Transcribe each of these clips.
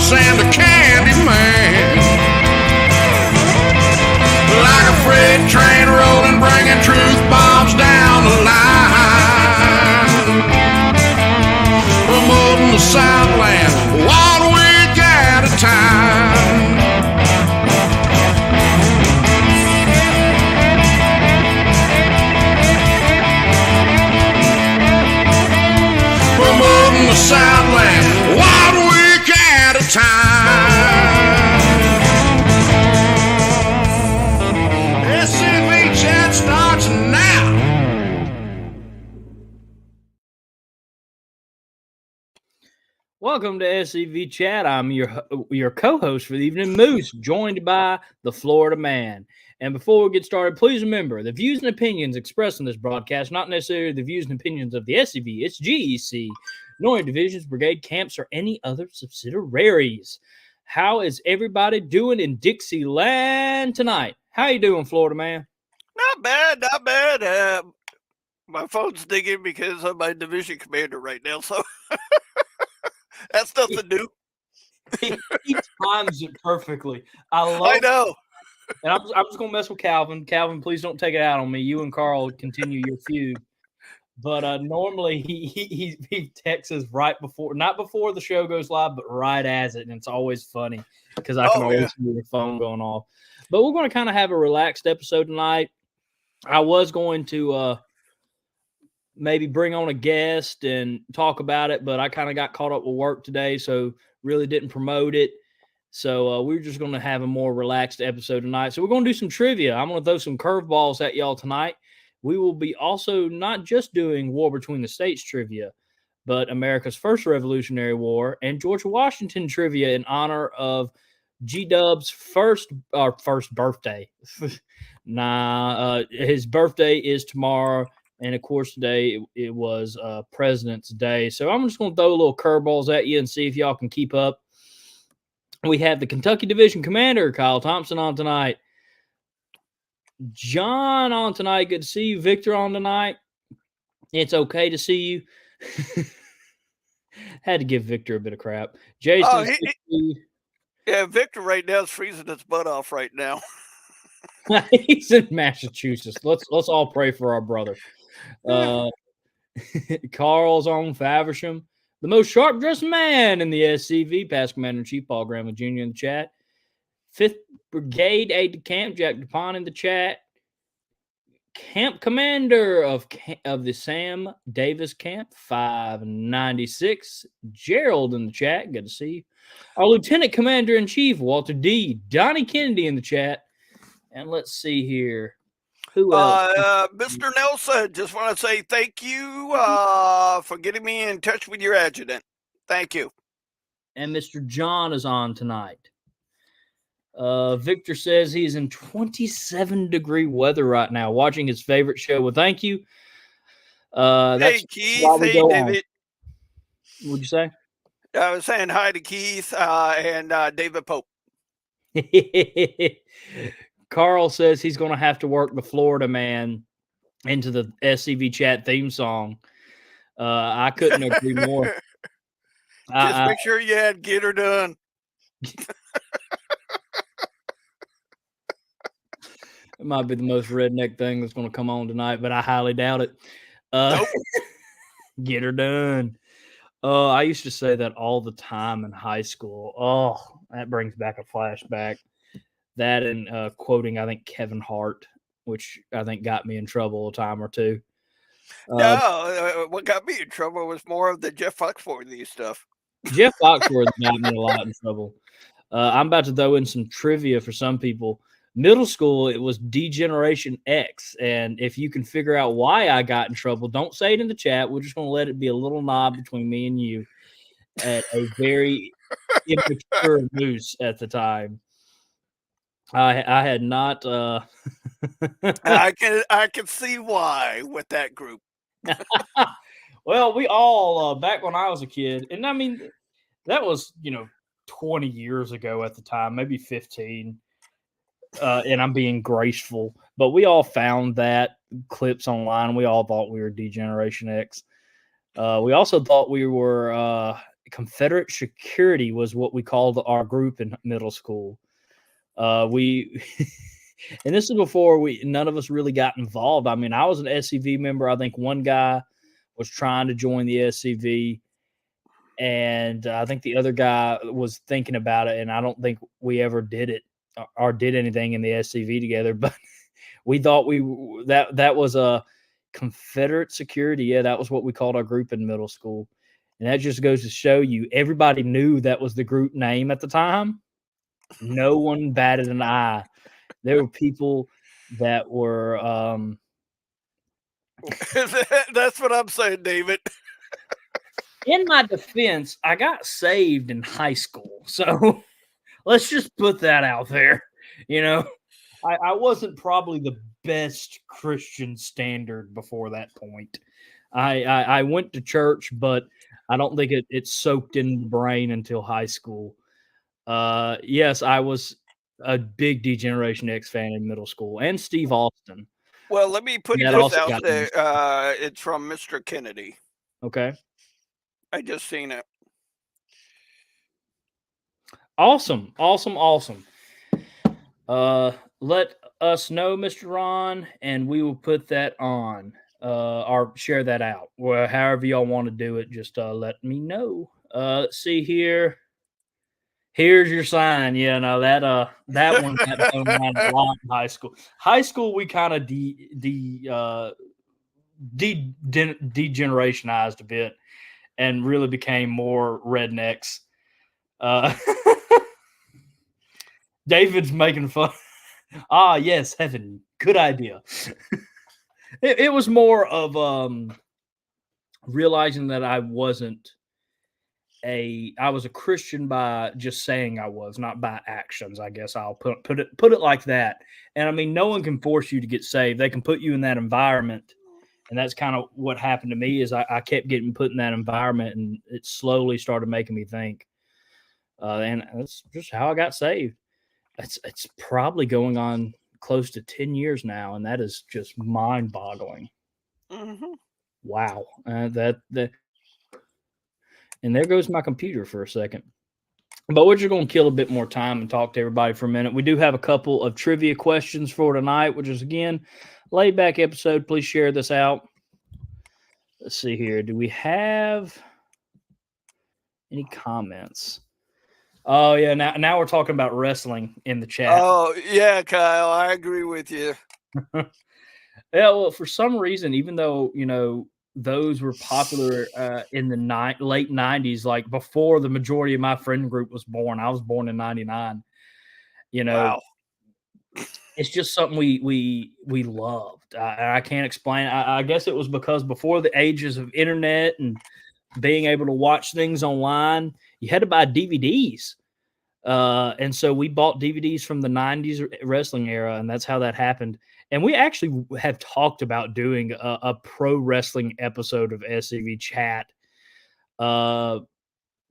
moose and a candy man. Like a freight train rolling, bringing truth bombs down the line. Promoting the Southland 1 week at a time. Promoting the Southland 1 week at a time. SCV chat starts now. Welcome to SCV Chat. I'm your co-host for the evening, Moose, joined by the Florida Man. And before we get started, please remember, the views and opinions expressed in this broadcast, not necessarily the views and opinions of the SCV, it's GEC, nor divisions, brigade, camps, or any other subsidiaries. How is everybody doing in Dixieland tonight? How you doing, Florida Man? Not bad, not bad. My phone's dinging because I'm my division commander right now, so that's nothing new. He times it perfectly. I know. And I'm just going to mess with Calvin. Calvin, please don't take it out on me. You and Carl continue your feud. But normally he texts us right before, not before the show goes live, but right as it. And it's always funny because I can always hear the phone going off. But we're going to kind of have a relaxed episode tonight. I was going to maybe bring on a guest and talk about it, but I kind of got caught up with work today, so really didn't promote it. So we're just going to have a more relaxed episode tonight. So we're going to do some trivia. I'm going to throw some curveballs at y'all tonight. We will be also not just doing War Between the States trivia, but America's first Revolutionary War and George Washington trivia in honor of G-Dub's first birthday. His birthday is tomorrow. And, of course, today it was President's Day. So I'm just going to throw little curveballs at you and see if y'all can keep up. We have the Kentucky Division Commander, Kyle Thompson, on tonight. John on tonight. Good to see you. Victor on tonight. It's okay to see you. Had to give Victor a bit of crap. Jason. Victor right now is freezing his butt off right now. He's in Massachusetts. Let's all pray for our brother. Carl's on Faversham. The most sharp-dressed man in the SCV, past Commander-in-Chief Paul Graham Jr. in the chat. 5th Brigade Aide-de-Camp Jack DuPont in the chat. Camp Commander of the Sam Davis Camp, 596. Gerald in the chat. Good to see you. Our Lieutenant Commander-in-Chief, Walter D. Donnie Kennedy in the chat. And let's see here. Who else? Mr. Nelson, just want to say thank you for getting me in touch with your adjutant. Thank you. And Mr. John is on tonight. Victor says he's in 27-degree weather right now, watching his favorite show. Well, thank you. Hey, Keith. Hey, David. What'd you say? I was saying hi to Keith and David Pope. Carl says he's going to have to work the Florida Man into the SCV chat theme song. I couldn't agree more. Just make sure you had "Get Her Done." It might be the most redneck thing that's going to come on tonight, but I highly doubt it. Nope. Get her done. I used to say that all the time in high school. Oh, that brings back a flashback. That and quoting, I think, Kevin Hart, which I think got me in trouble a time or two. What got me in trouble was more of the Jeff Foxworthy stuff. Jeff Foxworthy got me a lot in trouble. I'm about to throw in some trivia for some people. Middle school, it was D-Generation X. And if you can figure out why I got in trouble, don't say it in the chat. We're just going to let it be a little nod between me and you at a very immature Moose at the time. I had not. I can see why with that group. Well, we all back when I was a kid, and I mean that was 20 years ago at the time, maybe 15. And I'm being graceful, but we all found that clips online. We all thought we were D-Generation X. We also thought we were Confederate Security was what we called our group in middle school. We and this is before none of us really got involved. I mean, I was an SCV member. I think one guy was trying to join the SCV, and I think the other guy was thinking about it, and I don't think we ever did it or did anything in the SCV together. But we thought that was a Confederate Security. Yeah, that was what we called our group in middle school. And that just goes to show you, everybody knew that was the group name at the time. No one batted an eye. There were people that were That's what I'm saying, David. in my defense, I got saved in high school. So let's just put that out there. You know, I wasn't probably the best Christian standard before that point. I went to church, but I don't think it soaked in the brain until high school. Yes, I was a big D-Generation X fan in middle school, and Steve Austin. Well, let me put That this also out got there. It's from Mr. Kennedy. Okay. I just seen it. Awesome. Let us know, Mr. Ron, and we will put that on or share that out. Well, however y'all want to do it, just let me know. Let's see here. Here's your sign. Yeah, no, that one got thrown around a lot in high school. High school, we kind of degenerationized a bit and really became more rednecks. David's making fun. Ah, yes, heaven. Good idea. It was more of realizing that I was a Christian by just saying I was, not by actions. I guess I'll put it like that. And I mean, no one can force you to get saved. They can put you in that environment. And that's kind of what happened to me is I kept getting put in that environment, and it slowly started making me think. And that's just how I got saved. It's probably going on close to 10 years now, and that is just mind-boggling. Mm-hmm. Wow. And there goes my computer for a second. But we're just going to kill a bit more time and talk to everybody for a minute. We do have a couple of trivia questions for tonight, which is, again, laid back episode. Please share this out. Let's see here. Do we have any comments? Oh, yeah. Now we're talking about wrestling in the chat. Oh, yeah, Kyle. I agree with you. Yeah, well, for some reason, even though, those were popular in the late 90s, like before the majority of my friend group was born. I was born in 99. Wow. It's just something we loved. I can't explain. I guess it was because before the ages of internet and being able to watch things online, you had to buy DVDs. And so we bought DVDs from the 90s wrestling era, and that's how that happened. And we actually have talked about doing a pro wrestling episode of SCV Chat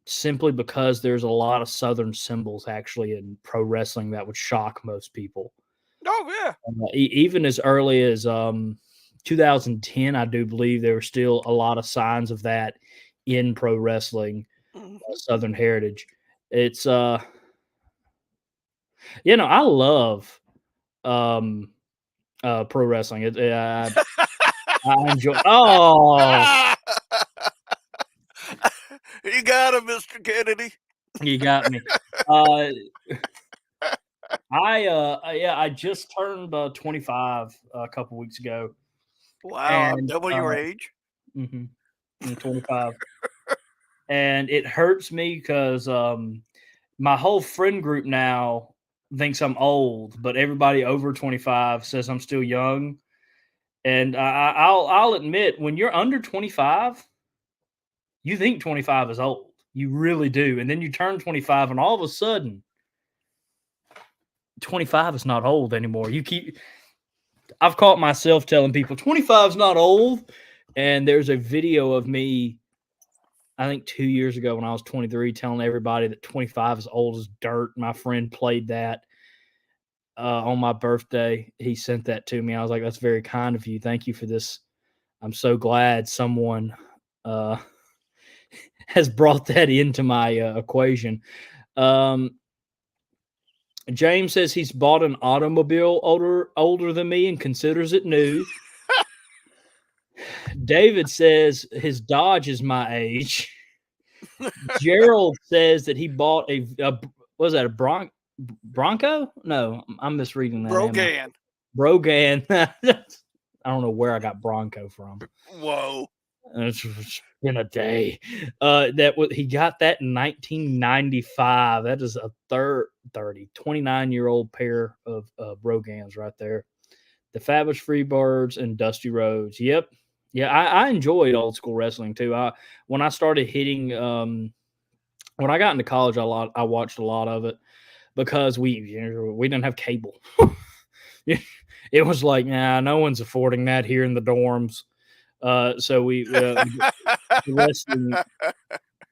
simply because there's a lot of Southern symbols actually in pro wrestling that would shock most people. Oh, yeah. Even as early as 2010, I do believe there were still a lot of signs of that in pro wrestling, Southern heritage. It's, I love pro wrestling. I enjoy. Oh, you got him, Mr. Kennedy. You got me. I just turned 25 a couple weeks ago. Wow, I'm double your age. Mm-hmm. I'm 25. And it hurts me because my whole friend group now thinks I'm old, but everybody over 25 says I'm still young. And I'll admit, when you're under 25, you think 25 is old. You really do. And then you turn 25, and all of a sudden, 25 is not old anymore. I've caught myself telling people 25 is not old. And there's a video of me, I think 2 years ago when I was 23, telling everybody that 25 is old as dirt. My friend played that on my birthday. He sent that to me. I was like, that's very kind of you. Thank you for this. I'm so glad someone has brought that into my equation. James says he's bought an automobile older than me and considers it new. David says his Dodge is my age. Gerald says that he bought a what was that, a Bronco? No, I'm misreading that. Brogan. I don't know where I got Bronco from. Whoa. It's been a day. He got that in 1995. That is a 29-year-old pair of Brogans right there. The Fabulous Freebirds and Dusty Rhodes. Yep. Yeah, I enjoyed old school wrestling too. When I started hitting, when I got into college, I watched a lot of it because we didn't have cable. It was like, nah, no one's affording that here in the dorms. So the wrestling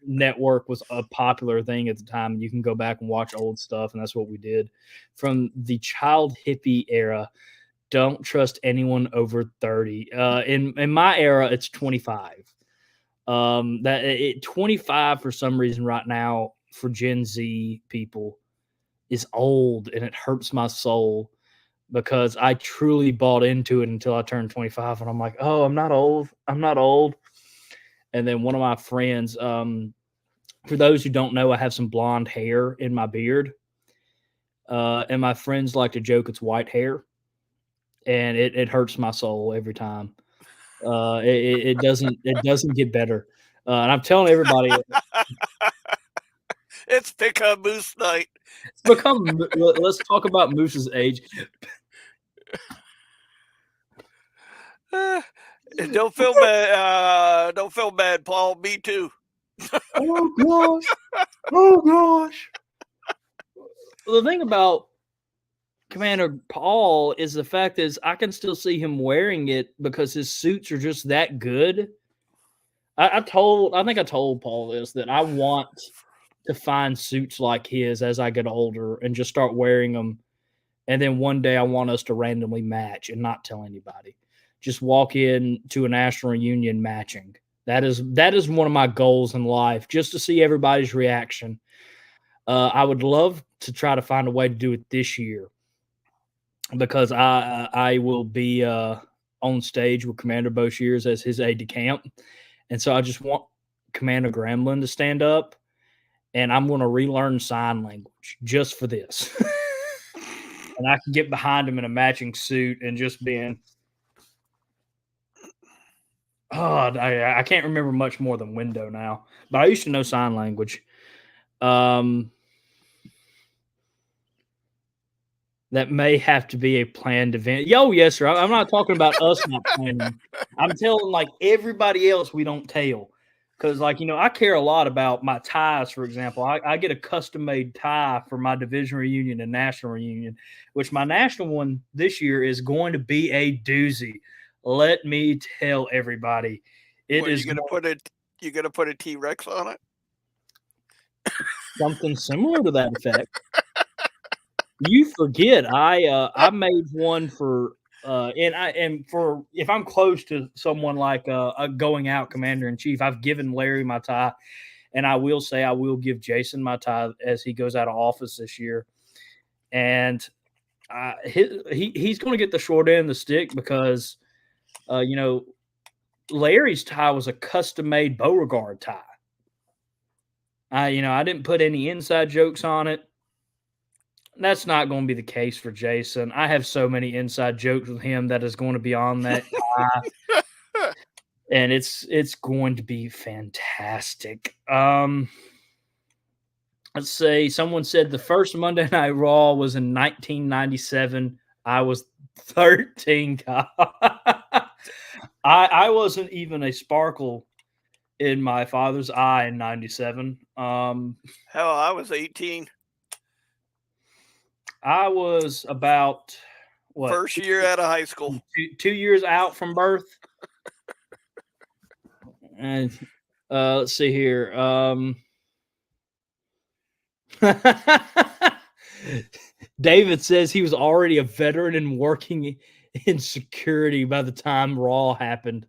network was a popular thing at the time. You can go back and watch old stuff, and that's what we did. From the child hippie era, don't trust anyone over 30. In my era, it's 25. 25 for some reason right now for Gen Z people is old, and it hurts my soul because I truly bought into it until I turned 25, and I'm like, oh, I'm not old. And then one of my friends, for those who don't know, I have some blonde hair in my beard, and my friends like to joke it's white hair, and it hurts my soul every time. It doesn't get better, and I'm telling everybody. It's pickup Moose night. Let's talk about Moose's age. Don't feel bad. Don't feel bad, Paul. Me too. Oh gosh. The thing about Commander Paul is the fact is I can still see him wearing it because his suits are just that good. I think I told Paul this, that I want to find suits like his as I get older and just start wearing them. And then one day I want us to randomly match and not tell anybody. Just walk in to a national reunion matching. That is one of my goals in life, just to see everybody's reaction. I would love to try to find a way to do it this year because I will be on stage with Commander Boshears as his aide-de-camp. And so I just want Commander Gremlin to stand up, and I'm going to relearn sign language just for this. And I can get behind him in a matching suit and just being... Oh, I can't remember much more than window now, but I used to know sign language. That may have to be a planned event. Yes, sir. I'm not talking about us not planning. I'm telling like everybody else we don't tell. Because I care a lot about my ties, for example. I get a custom-made tie for my division reunion and national reunion, which my national one this year is going to be a doozy. Let me tell everybody. You're gonna put a T-Rex on it? Something similar to that effect. You forget I made one for for if I'm close to someone like a going out commander in chief, I've given Larry my tie, and I will say I will give Jason my tie as he goes out of office this year, and he's going to get the short end of the stick because Larry's tie was a custom made Beauregard tie. I didn't put any inside jokes on it. That's not going to be the case for Jason. I have so many inside jokes with him that is going to be on that tie. And it's going to be fantastic. Let's see. Someone said the first Monday Night Raw was in 1997. I was 13. I wasn't even a sparkle in my father's eye in 97. Hell, I was 18. I was about first year out of high school. 2 years out from birth. And let's see here. David says he was already a veteran and working in security by the time Raw happened.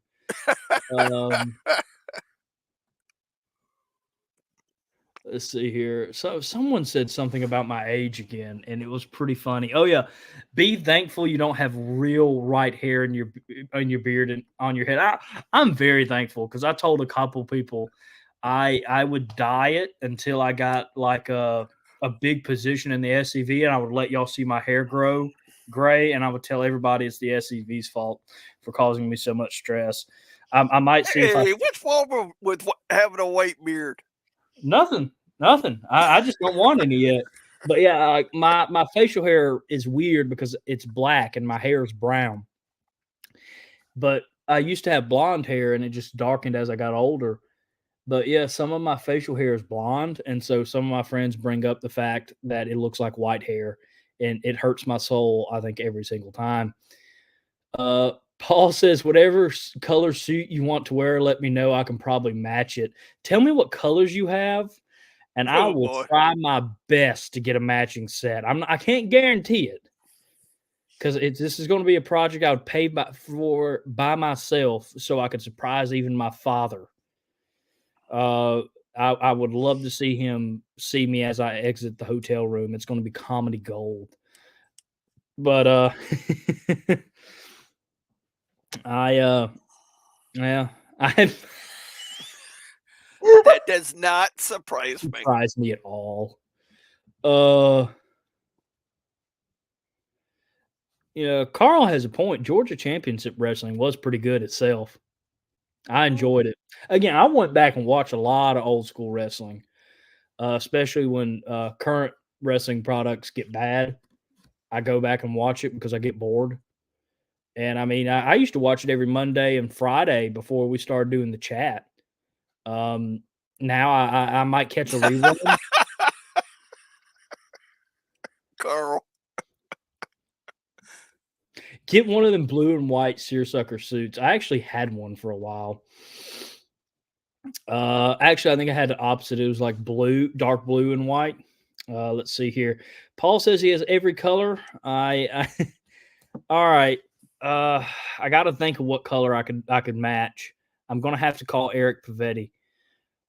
Let's see here. So someone said something about my age again, and it was pretty funny. Oh yeah, be thankful you don't have real white hair in your beard and on your head. I'm very thankful because I told a couple people I would dye it until I got like a big position in the SCV, and I would let y'all see my hair grow gray, and I would tell everybody it's the SCV's fault for causing me so much stress. I might see if I Hey, what's wrong with having a white beard? Nothing, nothing. I just don't want any yet. But yeah, my facial hair is weird because it's black and my hair is brown. But I used to have blonde hair and it just darkened as I got older. But yeah, some of my facial hair is blonde, and so some of my friends bring up the fact that it looks like white hair, and it hurts my soul. I think every single time. Paul says, whatever color suit you want to wear, let me know. I can probably match it. Tell me what colors you have, and I Oh will boy. try my best to get a matching set. I can't guarantee it because this is going to be a project I would pay by myself so I could surprise even my father. I would love to see him see me as I exit the hotel room. It's going to be comedy gold. But yeah, I That does not surprise me. surprise me at all. Yeah, Carl has a point. Georgia Championship Wrestling was pretty good itself. I enjoyed it. Again, I went back and watched a lot of old school wrestling, especially when current wrestling products get bad. I go back and watch it because I get bored. And I mean, I used to watch it every Monday and Friday before we started doing the chat. Now I might catch a rerun. Carl. Get one of them blue and white seersucker suits. I actually had one for a while. Actually, I think I had the opposite. It was like blue, dark blue and white. Let's see here. Paul says he has every color. I all right. I got to think of what color I could match. I'm gonna have to call Eric Pavetti,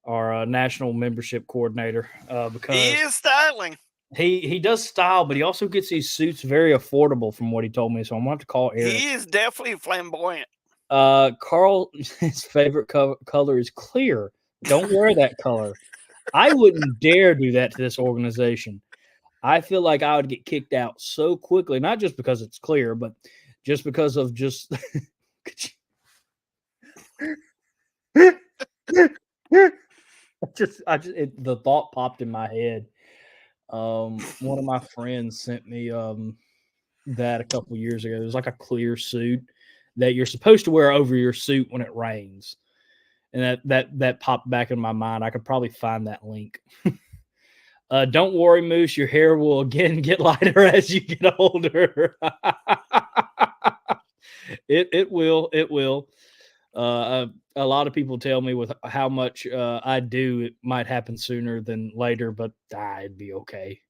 our national membership coordinator, because He is styling. he does style, but he also gets these suits very affordable, from what he told me. So I'm gonna have to call Eric. He is definitely flamboyant. Carl, his favorite color is clear. Don't wear that color. I wouldn't dare do that to this organization. I feel like I would get kicked out so quickly, not just because it's clear, but just because of just. The thought popped in my head. One of my friends sent me that a couple years ago. It was like a clear suit that you're supposed to wear over your suit when it rains, and that popped back in my mind. I could probably find that link. Don't worry, Moose. Your hair will again get lighter as you get older. It will. It will. A lot of people tell me with how much I do, it might happen sooner than later, but it'd be okay.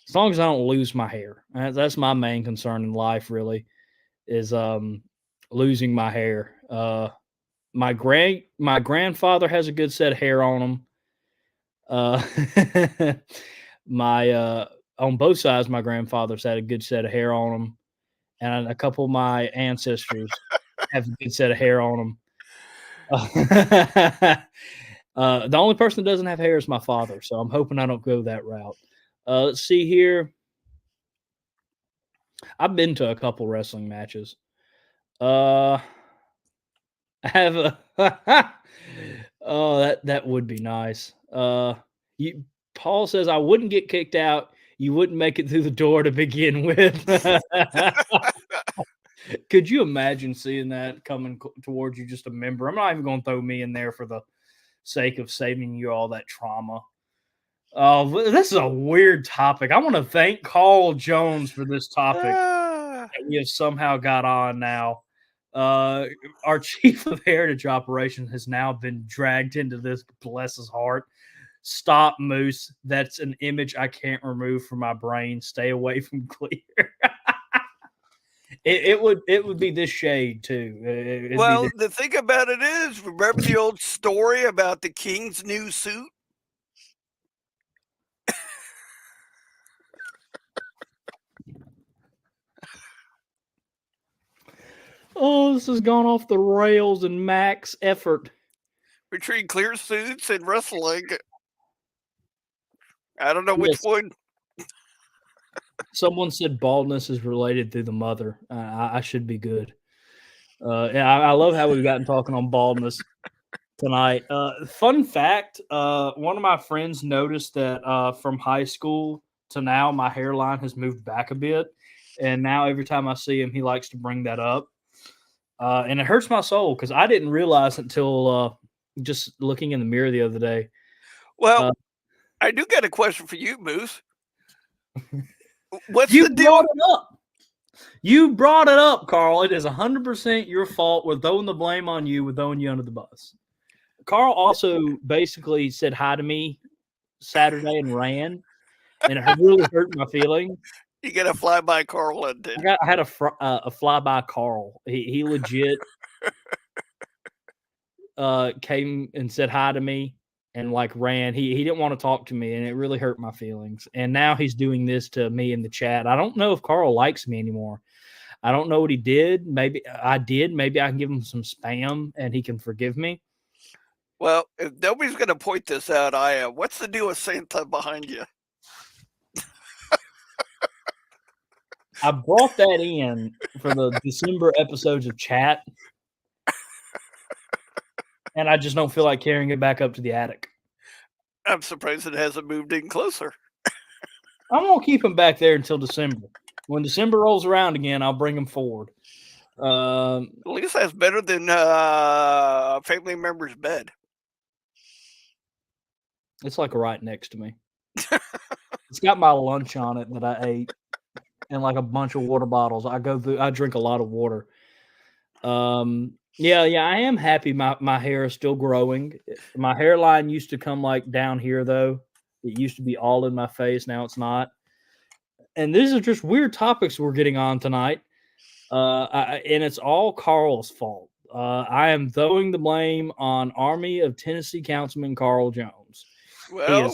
As long as I don't lose my hair. That's my main concern in life, really, is losing my hair. My grandfather has a good set of hair on him. My on both sides, my grandfather's had a good set of hair on them, and a couple of my ancestors have a good set of hair on them. The only person that doesn't have hair is my father, so I'm hoping I don't go that route. Let's see here. I've been to a couple wrestling matches. I have a oh, that would be nice. Paul says I wouldn't get kicked out. You wouldn't make it through the door to begin with. Could you imagine seeing that coming towards you, just a member? I'm not even going to throw me in there for the sake of saving you all that trauma. Oh, this is a weird topic. I want to thank Carl Jones for this topic that we have somehow got on now. Our chief of heritage operations has now been dragged into this. Bless his heart. Stop, Moose. That's an image I can't remove from my brain. Stay away from clear. It would be this shade too. Well, the thing about it is, remember the old story about the king's new suit? Oh, this has gone off the rails in max effort. Between clear suits and wrestling. I don't know which Yes. one. Someone said baldness is related through the mother. I should be good. Yeah, I love how we've gotten talking on baldness tonight. Fun fact: one of my friends noticed that from high school to now, my hairline has moved back a bit, and now every time I see him, he likes to bring that up, and it hurts my soul because I didn't realize until just looking in the mirror the other day. Well, I do got a question for you, Moose. What's You the deal? brought it up. You brought it up, Carl. It is 100% your fault. We're throwing the blame on you. We're throwing you under the bus. Carl also basically said hi to me Saturday and ran, and it really hurt my feelings. You got to fly by Carl London. I had a flyby Carl. He legit came and said hi to me and like ran. He didn't want to talk to me, and it really hurt my feelings. And now he's doing this to me in the chat. I don't know if Carl likes me anymore. I don't know what he did. Maybe I did. Maybe I can give him some spam and he can forgive me. Well, if nobody's going to point this out, I am. What's the deal with Santa behind you? I brought that in for the December episodes of chat, and I just don't feel like carrying it back up to the attic. I'm surprised it hasn't moved in closer. I'm going to keep him back there until December. When December rolls around again, I'll bring him forward. At least that's better than a family member's bed. It's like right next to me. It's got my lunch on it that I ate and like a bunch of water bottles. I drink a lot of water. Yeah, I am happy my hair is still growing. My hairline used to come like down here though. It used to be all in my face. Now it's not. And these are just weird topics we're getting on tonight. And it's all Carl's fault. I am throwing the blame on Army of Tennessee Councilman Carl Jones. Well,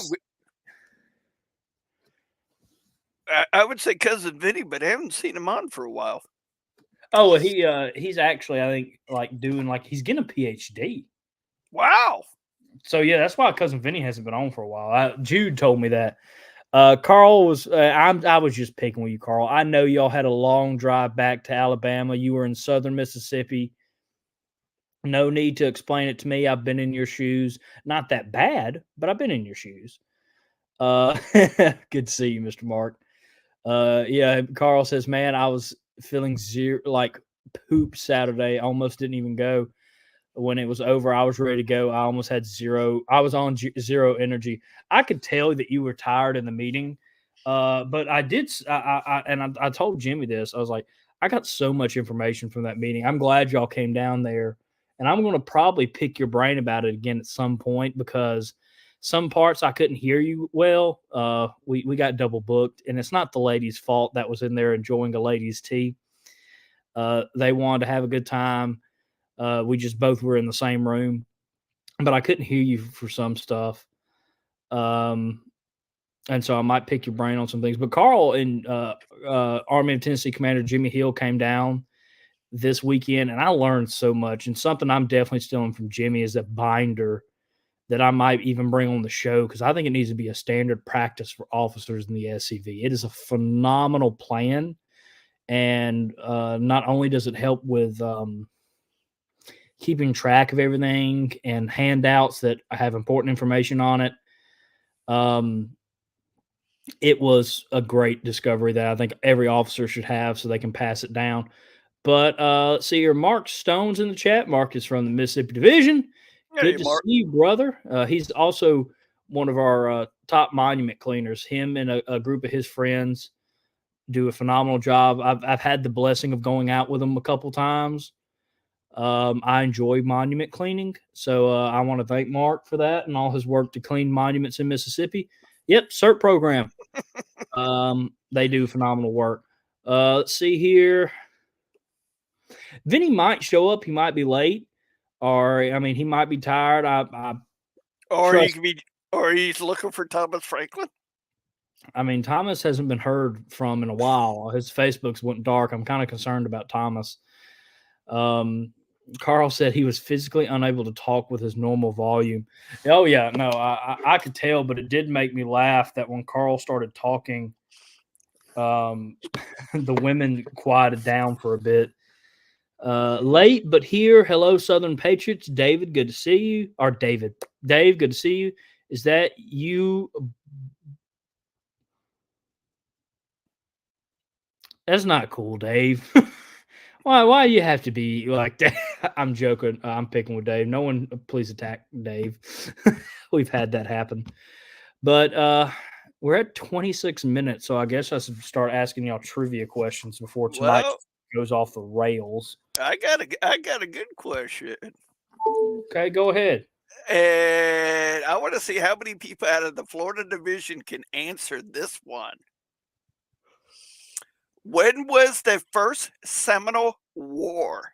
I would say Cousin Vinny, but I haven't seen him on for a while. Oh, he's actually, I think, like doing like he's getting a PhD. Wow. So yeah, that's why Cousin Vinny hasn't been on for a while. Jude told me that. Carl was. I was just picking with you, Carl. I know y'all had a long drive back to Alabama. You were in Southern Mississippi. No need to explain it to me. I've been in your shoes. Not that bad, but I've been in your shoes. Good to see you, Mr. Mark. Yeah, Carl says, man, I was feeling like poop Saturday. I almost didn't even go. When it was over, I was ready to go. I almost had zero. I was on zero energy. I could tell that you were tired in the meeting, but I did. I told Jimmy this. I was like, I got so much information from that meeting. I'm glad y'all came down there, and I'm going to probably pick your brain about it again at some point because some parts I couldn't hear you well. We got double booked, and it's not the lady's fault that was in there enjoying a lady's tea. They wanted to have a good time. We just both were in the same room, but I couldn't hear you for some stuff. And so I might pick your brain on some things. But Carl and Army of Tennessee Commander Jimmy Hill came down this weekend, and I learned so much. And something I'm definitely stealing from Jimmy is a binder that I might even bring on the show because I think it needs to be a standard practice for officers in the SCV. It is a phenomenal plan. And not only does it help with keeping track of everything and handouts that have important information on it. It was a great discovery that I think every officer should have so they can pass it down. But let's see here. Mark Stone's in the chat. Mark is from the Mississippi Division. Hey, Good to Mark. see you, brother. He's also one of our top monument cleaners. Him and a group of his friends do a phenomenal job. I've had the blessing of going out with them a couple times. I enjoy monument cleaning, so I want to thank Mark for that and all his work to clean monuments in Mississippi. Yep, CERT program. They do phenomenal work. Let's see here. Vinny might show up. He might be late, or I mean, he might be tired. Or he's looking for Thomas Franklin. I mean, Thomas hasn't been heard from in a while. His Facebook's went dark. I'm kind of concerned about Thomas. Carl said he was physically unable to talk with his normal volume. Oh yeah, no, I could tell, but it did make me laugh that when Carl started talking, the women quieted down for a bit. Late but here. Hello, Southern Patriots. David, good to see you. Or Dave, good to see you. Is that you? That's not cool, Dave. Why you have to be like that? I'm joking. I'm picking with Dave. No one please attack Dave. We've had that happen. But we're at 26 minutes, so I guess I should start asking y'all trivia questions before tonight goes off the rails. I got a good question. Okay, go ahead. And I want to see how many people out of the Florida division can answer this one. When was the first Seminole War?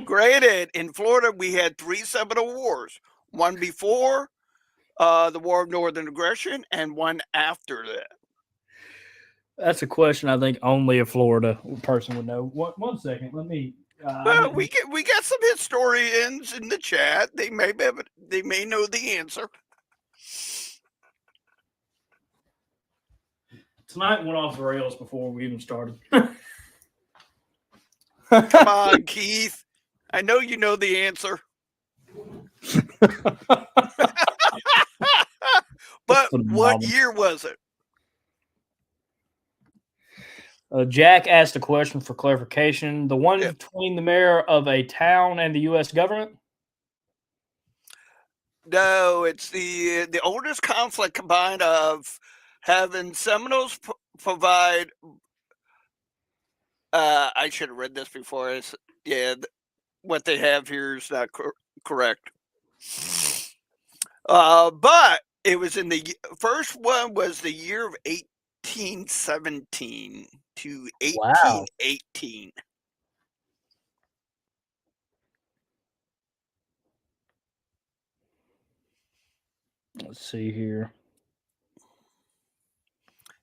Granted, in Florida, we had 3 Seminole Wars. One before the War of Northern Aggression and one after that. That's a question I think only a Florida person would know. One second. Let me... well, we got some historians in the chat. They may know the answer. Tonight went off the rails before we even started. Come on, Keith. I know you know the answer. But what year was it? Jack asked a question for clarification. The one between the mayor of a town and the U.S. government? No, it's the oldest conflict combined of having Seminoles provide. I should have read this before. What they have here is not correct. But it was in the first one was the year of 1817 to 1818. Wow. Let's see here.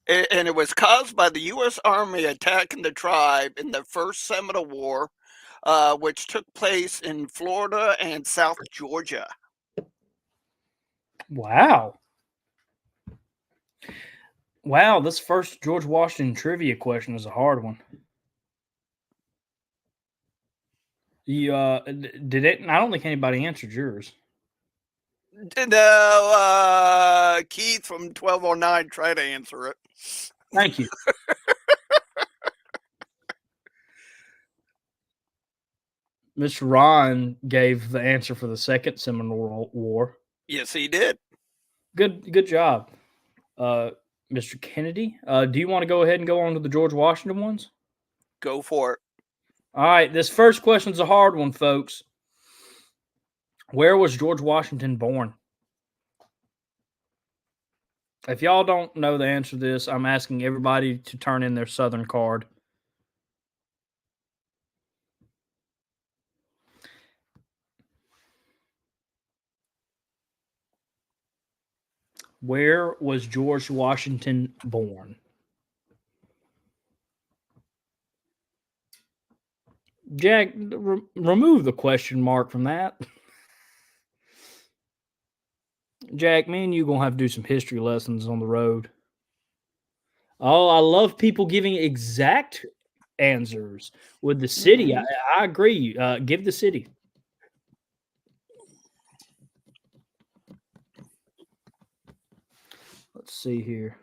And it was caused by the U.S. Army attacking the tribe in the First Seminole War, which took place in Florida and South Georgia. Wow. Wow, this first George Washington trivia question is a hard one. You did it? I don't think anybody answered yours. No, Keith from 1209 tried to answer it. Thank you. Mr. Ron gave the answer for the second Seminole War. Yes, he did. Good job, Mr. Kennedy. Do you want to go ahead and go on to the George Washington ones? Go for it. All right, this first question's a hard one, folks. Where was George Washington born? If y'all don't know the answer to this, I'm asking everybody to turn in their Southern card. Where was George Washington born? Jack, remove the question mark from that. Jack, me and you going to have to do some history lessons on the road. Oh, I love people giving exact answers with the city. I agree. Give the city. Let's see here.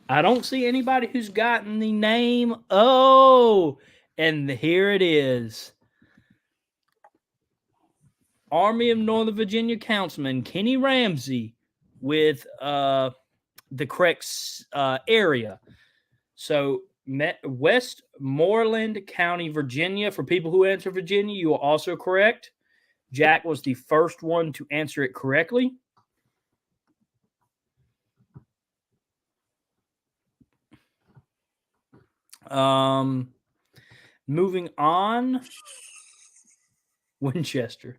I don't see anybody who's gotten the name. Oh, and here it is. Army of Northern Virginia Councilman Kenny Ramsey with the correct area. So Westmoreland County, Virginia. For people who answer Virginia, you are also correct. Jack was the first one to answer it correctly. Moving on. Winchester.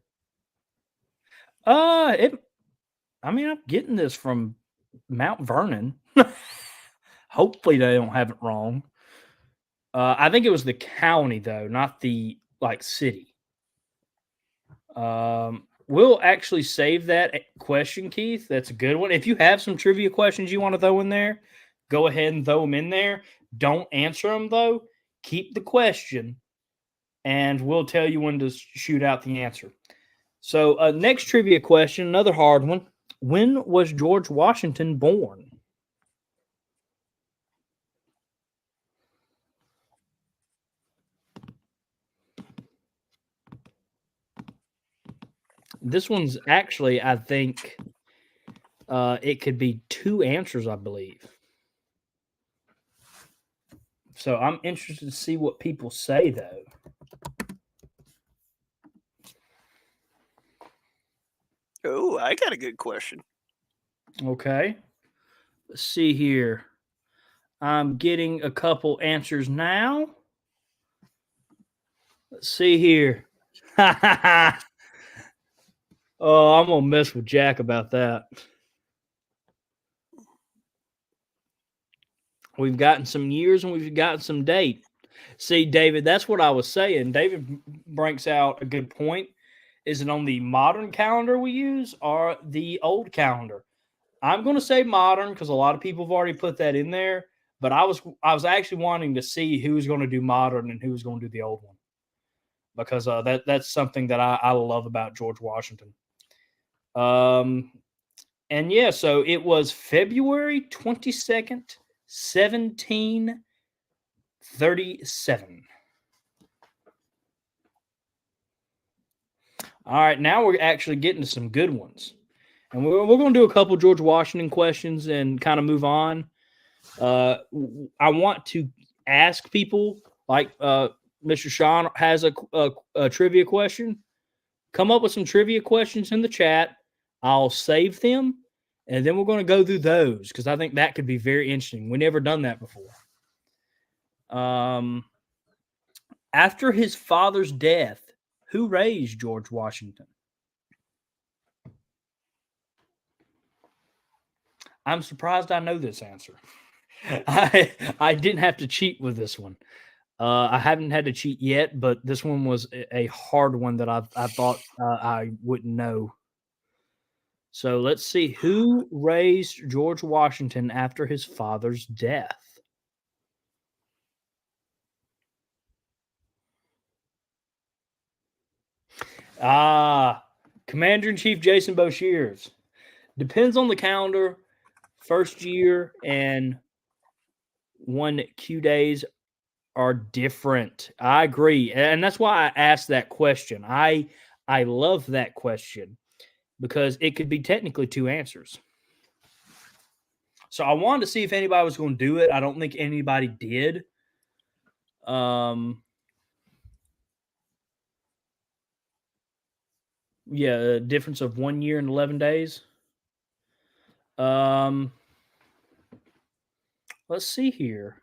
I mean, I'm getting this from Mount Vernon. Hopefully they don't have it wrong. I think it was the county though, not the city. We'll actually save that question, Keith. That's a good one. If you have some trivia questions you want to throw in there, go ahead and throw them in there. Don't answer them though. Keep the question, and we'll tell you when to shoot out the answer. So, next trivia question, another hard one. When was George Washington born? This one's actually, I think, it could be two answers, I believe. So I'm interested to see what people say, though. Oh, I got a good question. Okay. Let's see here. I'm getting a couple answers now. Let's see here. Oh, I'm going to mess with Jack about that. We've gotten some years and we've gotten some date. See, David, that's what I was saying. David brings out a good point. Is it on the modern calendar we use or the old calendar? I'm going to say modern because a lot of people have already put that in there. But I was actually wanting to see who was going to do modern and who was going to do the old one, because that's something that I love about George Washington. And yeah, so it was February 22nd, 1737. All right, now we're actually getting to some good ones. And we're going to do a couple George Washington questions and kind of move on. I want to ask people, like Mr. Sean has a trivia question. Come up with some trivia questions in the chat. I'll save them, and then we're going to go through those because I think that could be very interesting. We've never done that before. After his father's death, who raised George Washington? I'm surprised I know this answer. I didn't have to cheat with this one. I haven't had to cheat yet, but this one was a hard one that I thought I wouldn't know. So let's see. Who raised George Washington after his father's death? Commander-in-Chief Jason Boshears. Depends on the calendar. First year and 1 Q days are different. I agree. And that's why I asked that question. I love that question because it could be technically two answers. So I wanted to see if anybody was going to do it. I don't think anybody did. Yeah, a difference of 1 year and 11 days. Let's see here.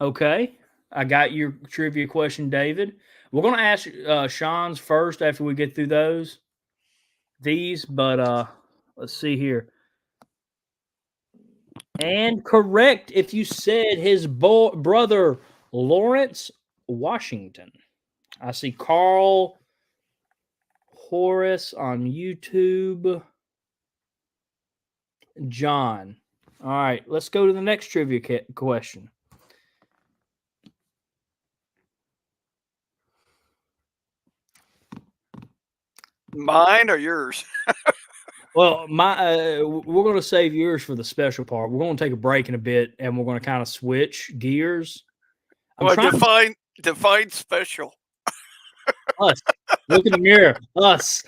Okay, I got your trivia question, David. We're going to ask Sean's first after we get through these, but let's see here. And correct if you said his brother Lawrence Washington. I see Carl Horace on YouTube. John. All right, let's go to the next trivia question. Mine or yours? Well, we're going to save yours for the special part. We're going to take a break in a bit, and we're going to kind of switch gears. Define special. Us. Look in the mirror. Us.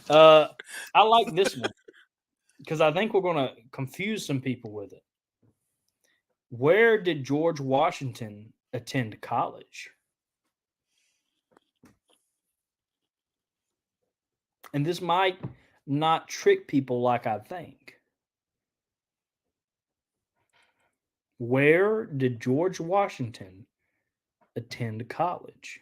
I like this one because I think we're going to confuse some people with it. Where did George Washington attend college? And this might not trick people like I think. Where did George Washington attend college?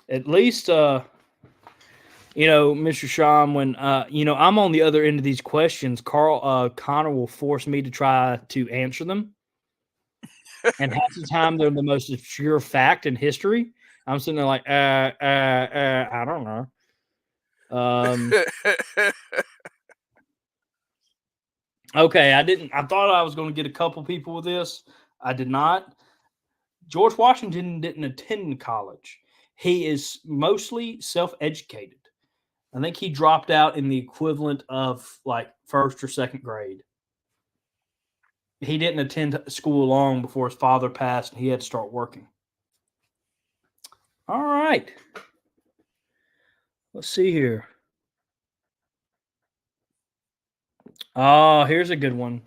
At least, Mr. Sean, when I'm on the other end of these questions, Connor will force me to try to answer them. And half the time they're the most obscure fact in history. I'm sitting there like, I don't know. Okay, I thought I was going to get a couple people with this. I did not. George Washington didn't attend college. He is mostly self-educated. I think he dropped out in the equivalent of like first or second grade. He didn't attend school long before his father passed and he had to start working. All right. Let's see here. Oh, here's a good one.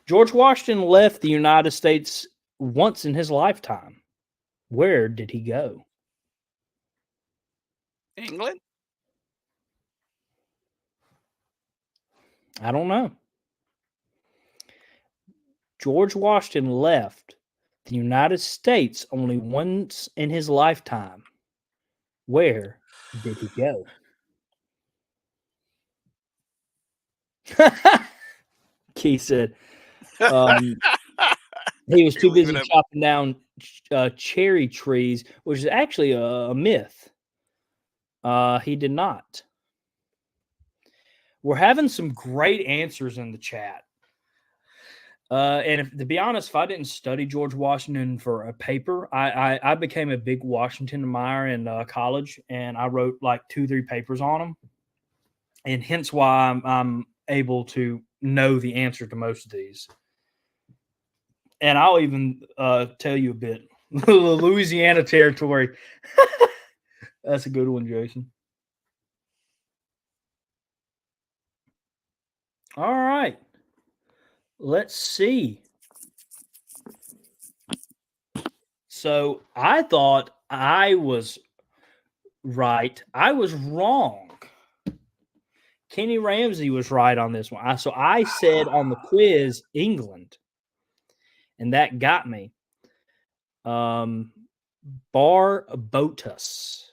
George Washington left the United States once in his lifetime. Where did he go? England? I don't know. George Washington left the United States only once in his lifetime. Where did he go? Keith said he was too busy chopping down cherry trees, which is actually a myth. He did not. We're having some great answers in the chat. And to be honest, if I didn't study George Washington for a paper, I became a big Washington admirer in college, and I wrote like 2-3 papers on him, and hence why I'm able to know the answer to most of these. And I'll even tell you a bit. Louisiana Territory. That's a good one, Jason. All right. Let's see. So I thought I was right. I was wrong. Kenny Ramsey was right on this one. So I said on the quiz, England. And that got me. Barbados.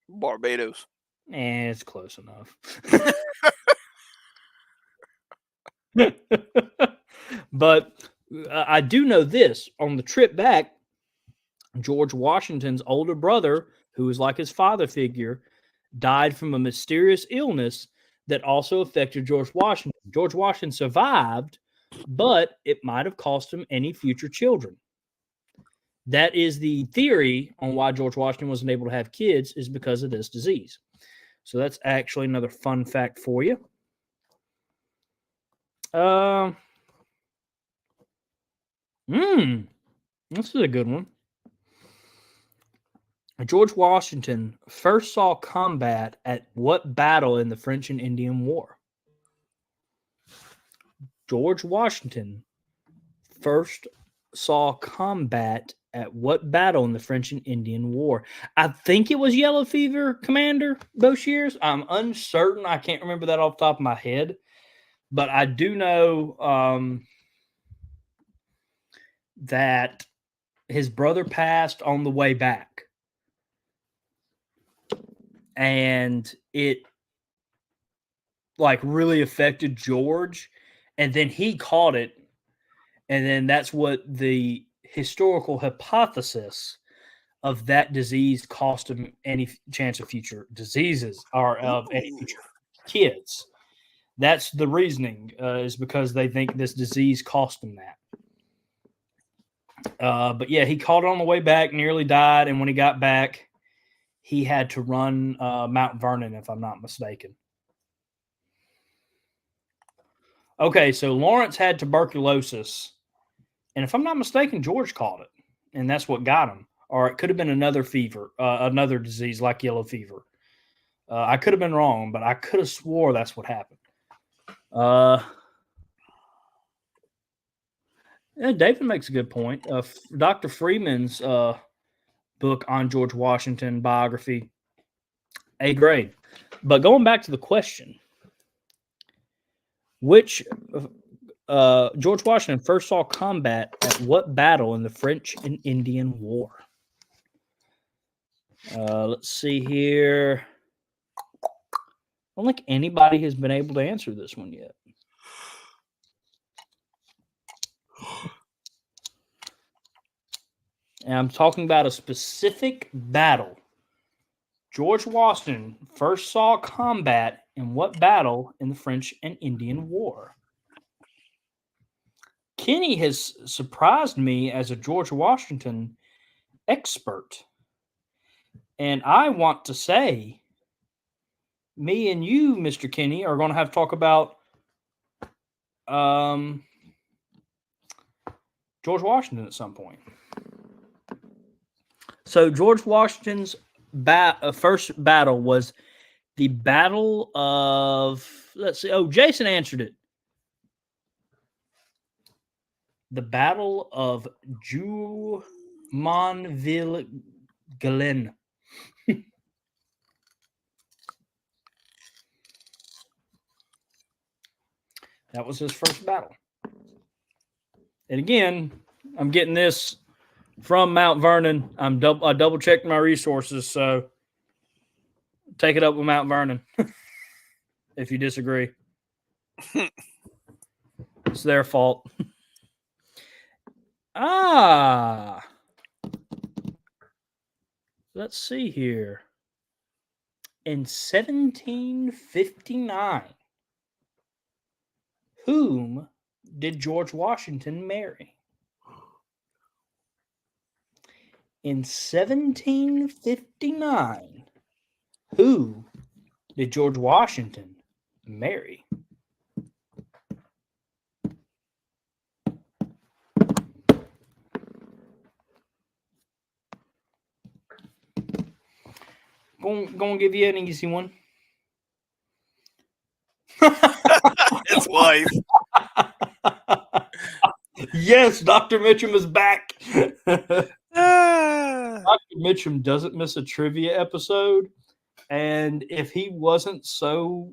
Barbados. It's close enough. But I do know this. On the trip back, George Washington's older brother, who was like his father figure, died from a mysterious illness that also affected George Washington. George Washington survived, but it might have cost him any future children. That is the theory on why George Washington wasn't able to have kids, is because of this disease. So that's actually another fun fact for you. This is a good one. George Washington first saw combat at what battle in the French and Indian War? George Washington first saw combat at what battle in the French and Indian War? I think it was yellow fever, Commander Boshiers. I'm uncertain. I can't remember that off the top of my head. But I do know that his brother passed on the way back. And it like really affected George. And then he caught it. And then that's what the historical hypothesis of that disease cost him any chance of future diseases or of any future kids. That's the reasoning, is because they think this disease cost him that. But yeah, he caught it on the way back, nearly died. And when he got back, he had to run Mount Vernon, if I'm not mistaken. Okay, so Lawrence had tuberculosis. And if I'm not mistaken, George caught it. And that's what got him. Or it could have been another fever, another disease like yellow fever. I could have been wrong, but I could have swore that's what happened. Yeah, David makes a good point. Dr. Freeman's book on George Washington biography, A grade. But going back to the question, which George Washington first saw combat at what battle in the French and Indian War? Let's see here. I don't think anybody has been able to answer this one yet. And I'm talking about a specific battle. George Washington first saw combat in what battle in the French and Indian War? Kenny has surprised me as a George Washington expert. And I want to say, me and you, Mr. Kenny, are going to have to talk about George Washington at some point. So George Washington's first battle was the Battle of, let's see. Oh, Jason answered it. The Battle of Jumonville-Glen. That was his first battle. And again, I'm getting this from Mount Vernon. I double checked my resources, so take it up with Mount Vernon if you disagree. It's their fault. Let's see here. In 1759, whom did George Washington marry? In 1759, who did George Washington marry? Going to give you an easy one. His wife. Yes, Dr. Mitchum is back. Dr. Mitchum doesn't miss a trivia episode. And if he wasn't so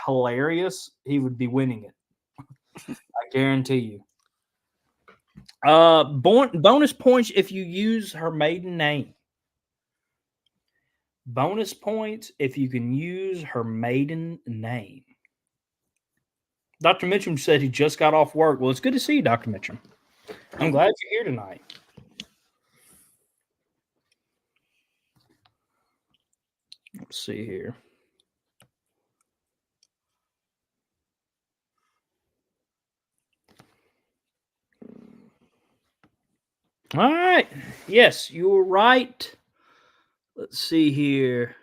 hilarious, he would be winning it. I guarantee you. Bonus points if you use her maiden name. Bonus points if you can use her maiden name. Dr. Mitchum said he just got off work. Well, it's good to see you, Dr. Mitchum. I'm glad you're here tonight. Let's see here. All right. Yes, you were right. Let's see here.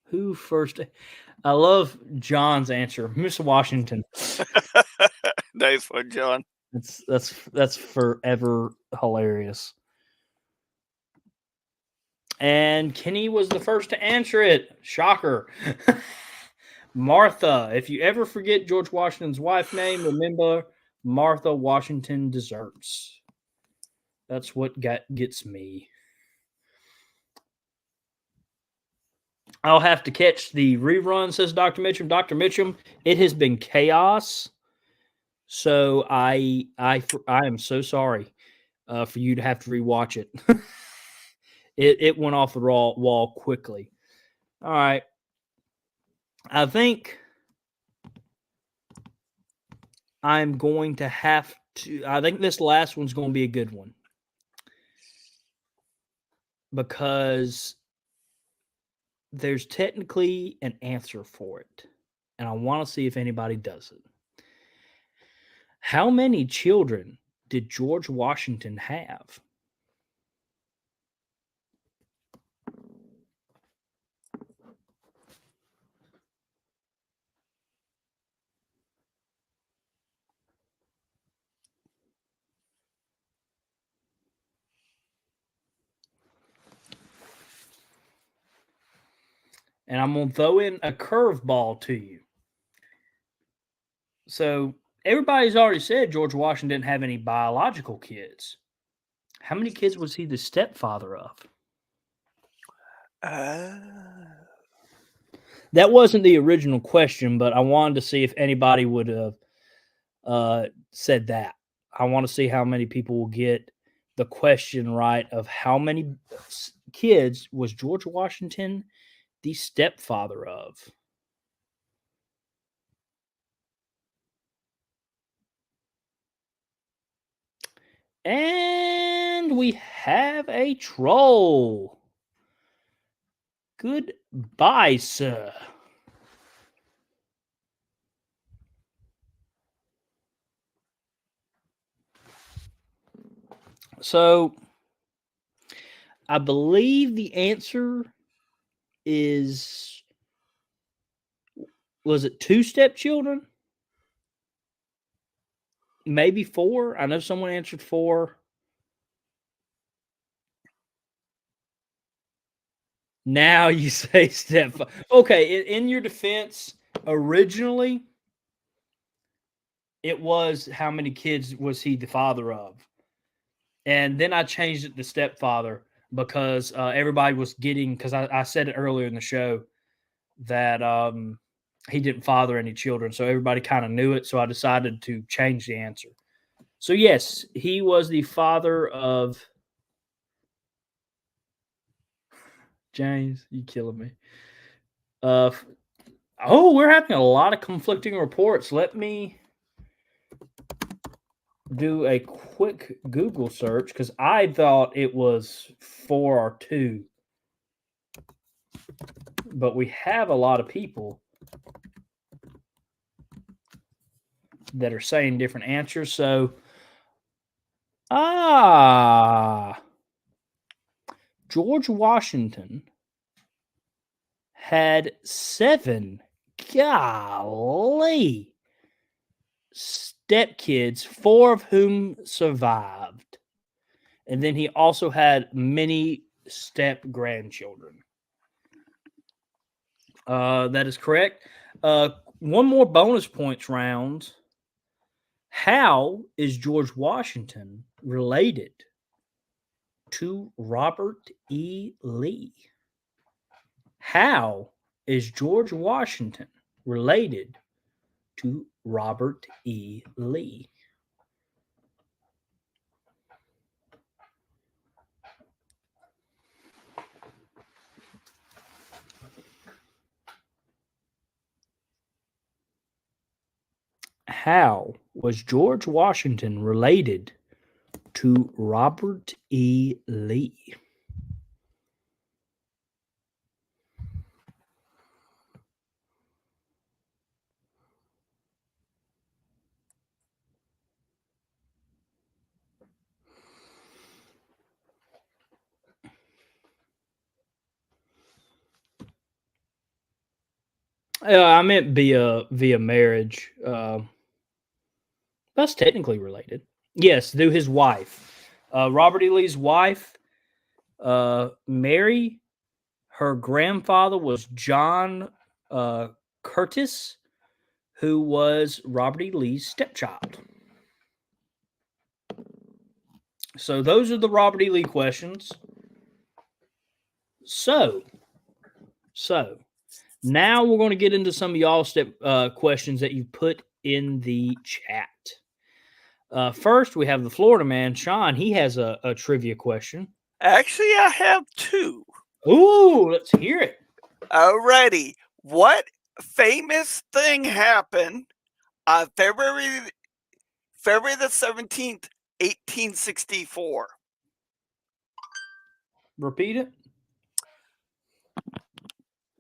Who first? I love John's answer. Miss Washington. Nice one, John. That's forever hilarious. And Kenny was the first to answer it. Shocker. Martha. If you ever forget George Washington's wife's name, remember Martha Washington Desserts. That's what gets me. I'll have to catch the rerun, says Dr. Mitchum. Dr. Mitchum, it has been chaos. So I am so sorry for you to have to rewatch it. It went off the wall quickly. All right. I think I'm going to have to. I think this last one's going to be a good one. Because there's technically an answer for it. And I want to see if anybody does it. How many children did George Washington have? And I'm going to throw in a curveball to you. So everybody's already said George Washington didn't have any biological kids. How many kids was he the stepfather of? That wasn't the original question, but I wanted to see if anybody would have said that. I want to see how many people will get the question right of how many kids was George Washington the stepfather of? And we have a troll. Goodbye, sir. So, I believe the answer is, was it 2 stepchildren? Maybe 4. I know someone answered 4. Now you say stepfather. Okay, in your defense, originally it was how many kids was he the father of? And then I changed it to stepfather because everybody was getting, because I said it earlier in the show that he didn't father any children. So everybody kind of knew it. So I decided to change the answer. So yes, he was the father of James. You killing me. We're having a lot of conflicting reports. Let me do a quick Google search because I thought it was 4 or 2. But we have a lot of people that are saying different answers. So, George Washington had 7, golly, stepkids, 4 of whom survived. And then he also had many step grandchildren. That is correct. One more bonus points round. How is George Washington related to Robert E. Lee? How is George Washington related to Robert E. Lee? How was George Washington related to Robert E. Lee? I meant via marriage. That's technically related. Yes, through his wife. Robert E. Lee's wife, Mary, her grandfather was John Curtis, who was Robert E. Lee's stepchild. So those are the Robert E. Lee questions. So now we're going to get into some of y'all questions that you put in the chat. First, we have the Florida man, Sean. He has a trivia question. Actually, I have 2. Ooh, let's hear it. Alrighty. What famous thing happened on February the 17th, 1864? Repeat it.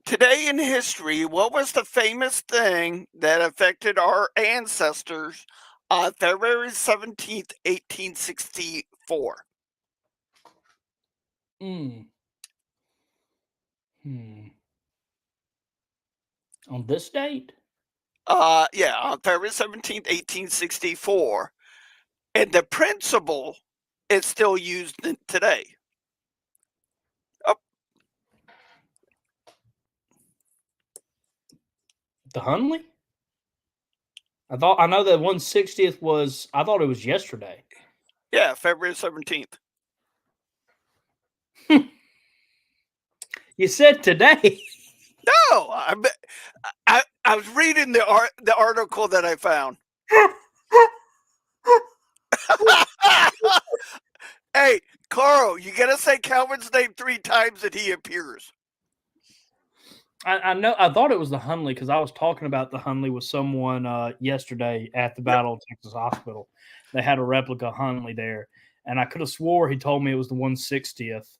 Today in history, what was the famous thing that affected our ancestors on February 17th, 1864? On this date? Yeah, on February 17th, 1864. And the principle is still used today. Oh. The Hunley? I know that 160th was, I thought it was yesterday. Yeah, February 17th. You said today. No, I was reading the article that I found. Hey, Carl, you gotta say Calvin's name 3 times and he appears. I know. I thought it was the Hunley because I was talking about the Hunley with someone yesterday at the Battle of Texas Hospital. They had a replica Hunley there, and I could have swore he told me it was the 160th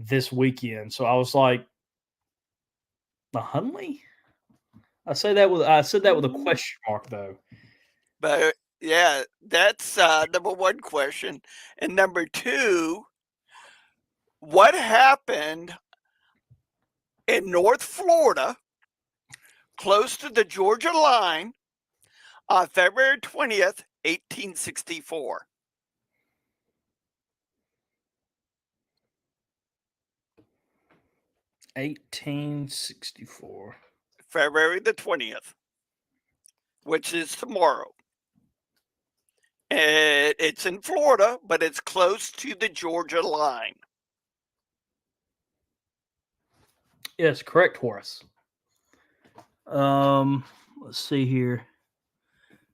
this weekend. So I was like, the Hunley? I said that with a question mark though. But yeah, that's number 1 question. And number 2, what happened in North Florida, close to the Georgia line, on February 20th, 1864? 1864. February the 20th, which is tomorrow. It's in Florida, but it's close to the Georgia line. Yes, correct, Horace. Let's see here.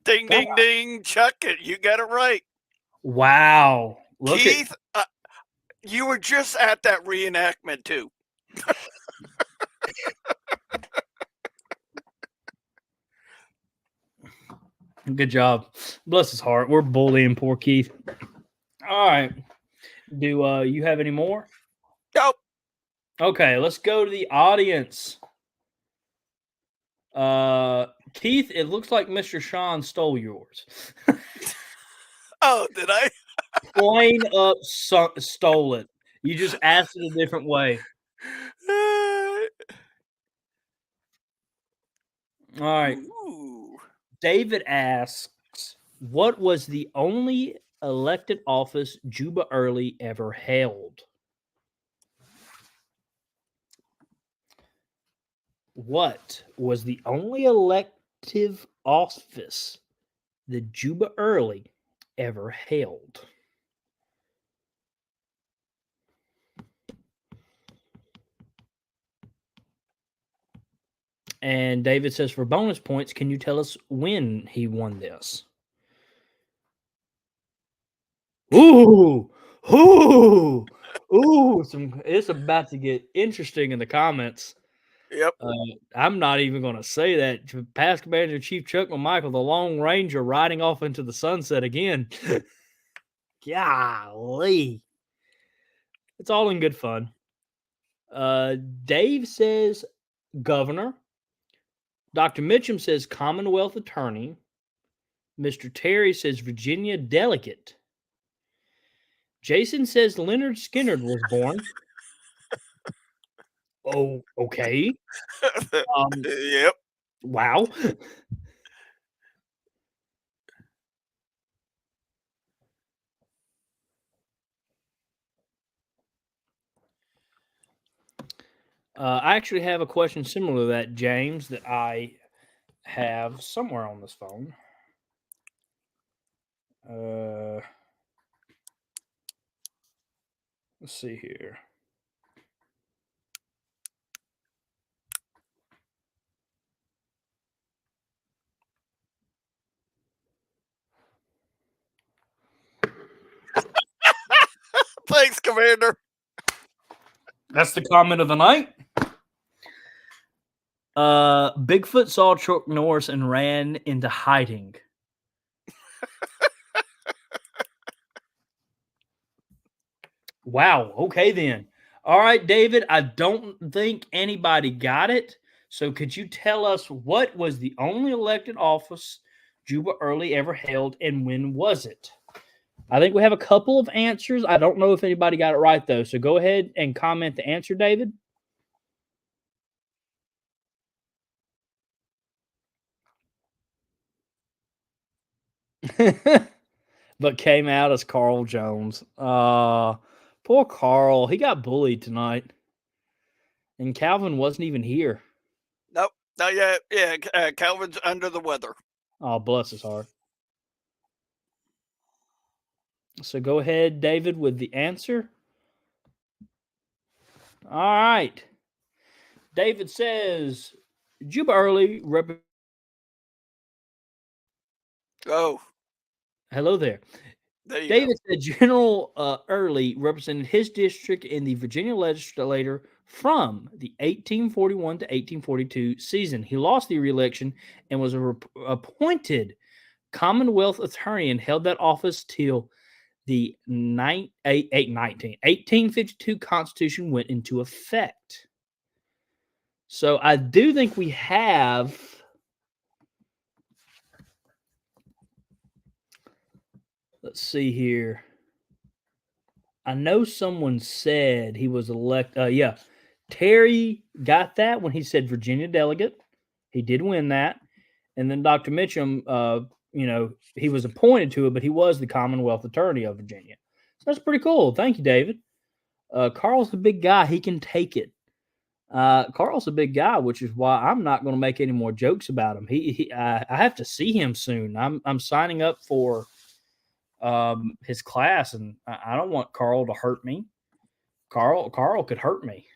Ding, ding, ding. Chuck it. You got it right. Wow. Keith, you were just at that reenactment, too. Good job. Bless his heart. We're bullying poor Keith. All right. Do you have any more? Nope. Okay, let's go to the audience. Keith, it looks like Mr. Sean stole yours. Oh, did I? Plain up stole it. You just asked it a different way. All right. Ooh. David asks, what was the only elected office Juba Early ever held? What was the only elective office that Juba Early ever held? And David says, for bonus points, can you tell us when he won this? Ooh, it's about to get interesting in the comments. Yep. I'm not even going to say that. Past Commander Chief Chuck McMichael, the Lone Ranger, riding off into the sunset again. Golly. It's all in good fun. Dave says governor. Dr. Mitchum says Commonwealth attorney. Mr. Terry says Virginia delegate. Jason says Leonard Skinner was born. Oh, okay. Yep. Wow. I actually have a question similar to that, James, that I have somewhere on this phone. Let's see here. Thanks, Commander. That's the comment of the night. Bigfoot saw Chuck Norris and ran into hiding. Wow. Okay, then. All right, David. I don't think anybody got it. So could you tell us what was the only elected office Juba Early ever held and when was it? I think we have a couple of answers. I don't know if anybody got it right, though. So go ahead and comment the answer, David. But came out as Carl Jones. Poor Carl. He got bullied tonight. And Calvin wasn't even here. Nope. Not yet. Yeah, Calvin's under the weather. Oh, bless his heart. So go ahead, David, with the answer. All right. David says Juba Early Oh. Hello there. There you David said General Early represented his district in the Virginia legislature from the 1841 to 1842 season. He lost the re-election and was appointed Commonwealth attorney and held that office till the 1852 Constitution went into effect. So I do think we have. Let's see here. I know someone said he was elected. Yeah, Terry got that when he said Virginia delegate. He did win that. And then Dr. Mitchum, he was appointed to it, but he was the Commonwealth Attorney of Virginia. So that's pretty cool. Thank you, David. Carl's a big guy. He can take it. Carl's a big guy, which is why I'm not going to make any more jokes about him. I have to see him soon. I'm signing up for his class, and I don't want Carl to hurt me. Carl could hurt me.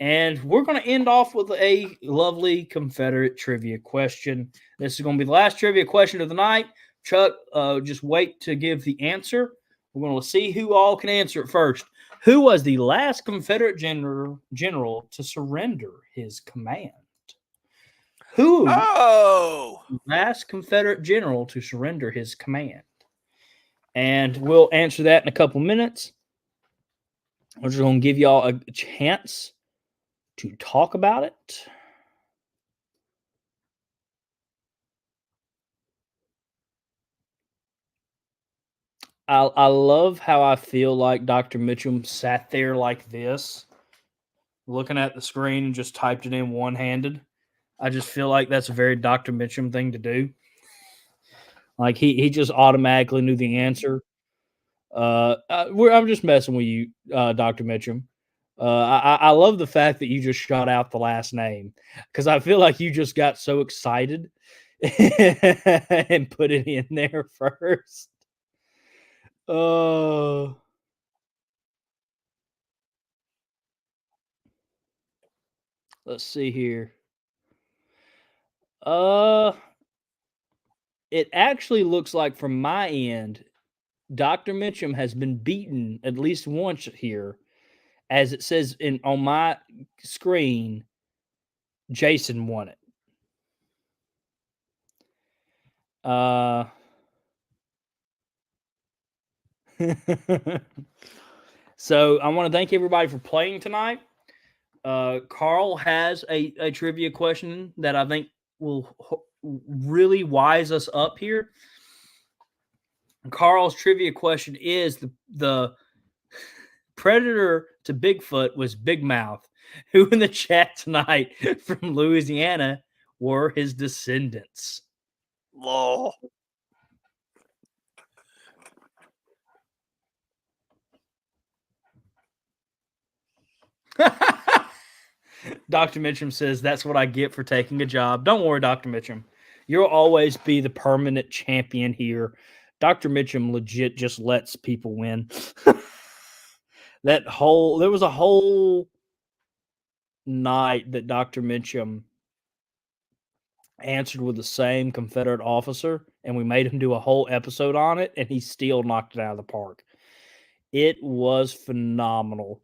And we're going to end off with a lovely Confederate trivia question. This is going to be the last trivia question of the night. Chuck, just wait to give the answer. We're going to see who all can answer it first. Who was the last Confederate general to surrender his command? Who? Oh, Last Confederate general to surrender his command. And we'll answer that in a couple minutes. We're just going to give y'all a chance to talk about it. I love how I feel like Dr. Mitchum sat there like this, looking at the screen and just typed it in one-handed. I just feel like that's a very Dr. Mitchum thing to do. Like he just automatically knew the answer. I'm just messing with you, Dr. Mitchum. I love the fact that you just shot out the last name because I feel like you just got so excited and put it in there first. Let's see here. It actually looks like from my end, Dr. Mitchum has been beaten at least once here. As it says on my screen, Jason won it. So I want to thank everybody for playing tonight. Carl has a trivia question that I think will really wise us up here. Carl's trivia question is the predator to Bigfoot was Big Mouth, who in the chat tonight from Louisiana were his descendants. lol. Dr. Mitchum says, that's what I get for taking a job. Don't worry, Dr. Mitchum. You'll always be the permanent champion here. Dr. Mitchum legit just lets people win. There was a whole night that Dr. Mitchum answered with the same Confederate officer, and we made him do a whole episode on it, and he still knocked it out of the park. It was phenomenal.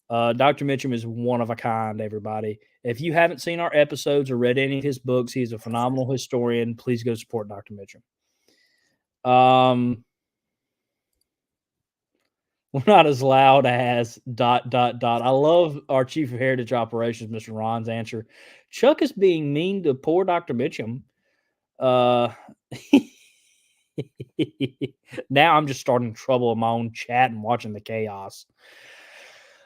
Dr. Mitchum is one of a kind, everybody. If you haven't seen our episodes or read any of his books, he's a phenomenal historian. Please go support Dr. Mitchum. We're not as loud as ... I love our Chief of Heritage Operations, Mr. Ron's answer. Chuck is being mean to poor Dr. Mitchum. Now I'm just starting trouble in my own chat and watching the chaos.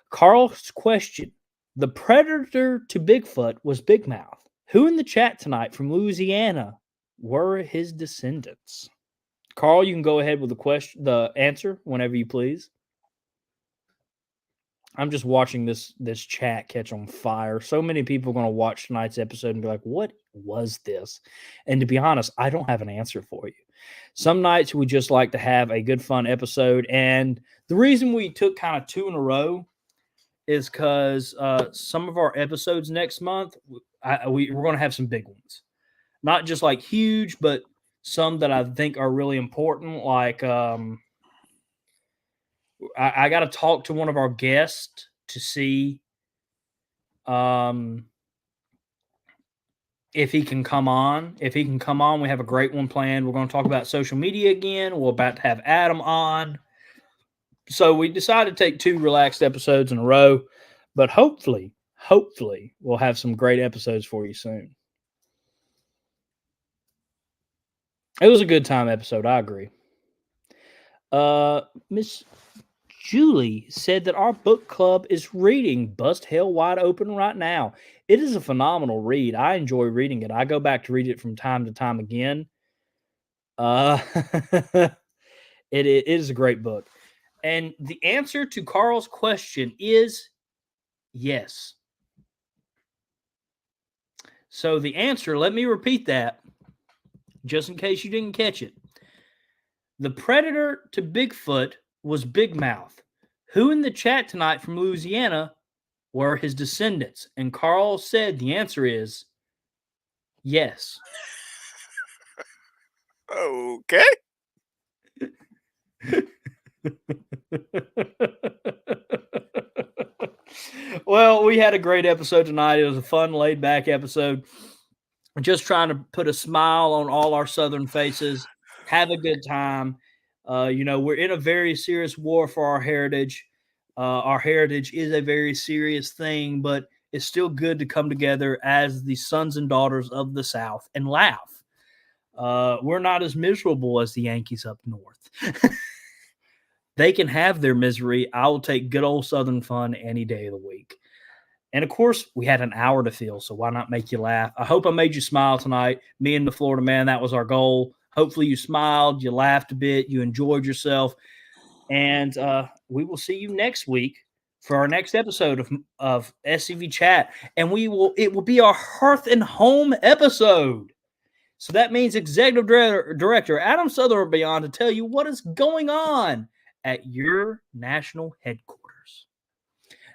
Carl's question. The predator to Bigfoot was Big Mouth. Who in the chat tonight from Louisiana were his descendants? Carl, you can go ahead with the answer whenever you please. I'm just watching this chat catch on fire. So many people are going to watch tonight's episode and be like, what was this? And to be honest, I don't have an answer for you. Some nights we just like to have a good, fun episode. And the reason we took kind of 2 in a row is because some of our episodes next month, we're going to have some big ones. Not just like huge, but some that I think are really important. Like I got to talk to one of our guests to see if he can come on. If he can come on, we have a great one planned. We're going to talk about social media again. We're about to have Adam on. So we decided to take 2 relaxed episodes in a row, but hopefully we'll have some great episodes for you soon. It was a good time episode. I agree. Miss Julie said that our book club is reading Bust Hell Wide Open right now. It is a phenomenal read. I enjoy reading it. I go back to read it from time to time again. It is a great book. And the answer to Carl's question is yes. So the answer, let me repeat that, just in case you didn't catch it. The predator to Bigfoot was Big Mouth. Who in the chat tonight from Louisiana were his descendants? And Carl said the answer is yes. Okay. Well, we had a great episode tonight. It was a fun, laid-back episode. Just trying to put a smile on all our Southern faces. Have a good time. We're in a very serious war for our heritage. Our heritage is a very serious thing, but it's still good to come together as the sons and daughters of the South and laugh. We're not as miserable as the Yankees up north. They can have their misery. I will take good old Southern fun any day of the week. And, of course, we had an hour to fill, so why not make you laugh? I hope I made you smile tonight. Me and the Florida Man, that was our goal. Hopefully you smiled, you laughed a bit, you enjoyed yourself. And we will see you next week for our next episode of SCV Chat. And it will be our Hearth and Home episode. So that means Executive Director Adam Southern will be on to tell you what is going on at your national headquarters.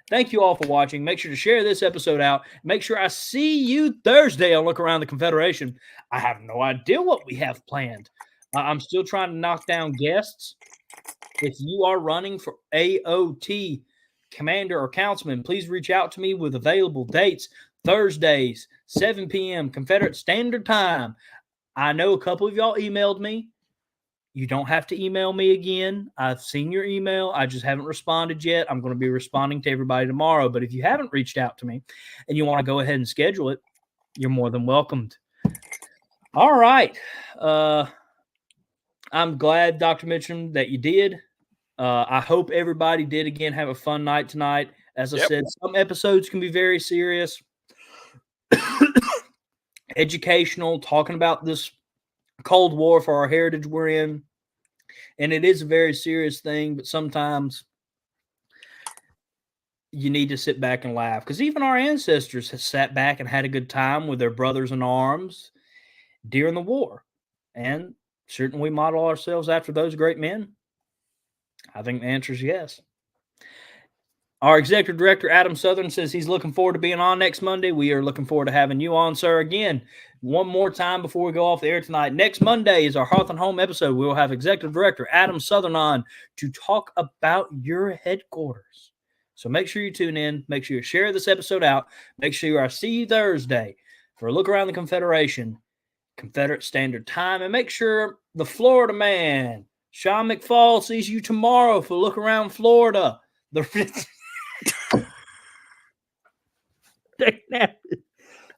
Thank you all for watching. Make sure to share this episode out. Make sure I see you Thursday on Look Around the Confederation. I have no idea what we have planned. I'm still trying to knock down guests. If you are running for AOT commander or councilman, please reach out to me with available dates. Thursdays, 7 p.m. Confederate Standard Time. I know a couple of y'all emailed me. You don't have to email me again. I've seen your email. I just haven't responded yet. I'm going to be responding to everybody tomorrow. But if you haven't reached out to me and you want to go ahead and schedule it, you're more than welcomed. All right. I'm glad, Dr. Mitchum, that you did. I hope everybody did, again, have a fun night tonight. As I said, some episodes can be very serious, educational, talking about this Cold War for our heritage we're in. And it is a very serious thing, but sometimes you need to sit back and laugh, because even our ancestors have sat back and had a good time with their brothers in arms during the war. And shouldn't we model ourselves after those great men? I think the answer is yes. Our executive director, Adam Southern, says he's looking forward to being on next Monday. We are looking forward to having you on, sir. Again, one more time before we go off the air tonight. Next Monday is our Hearth and Home episode. We will have executive director Adam Southern on to talk about your headquarters. So make sure you tune in. Make sure you share this episode out. Make sure I see you Thursday for a look around the Confederation, Confederate Standard Time. And make sure the Florida Man, Sean McFall, sees you tomorrow for a look around Florida.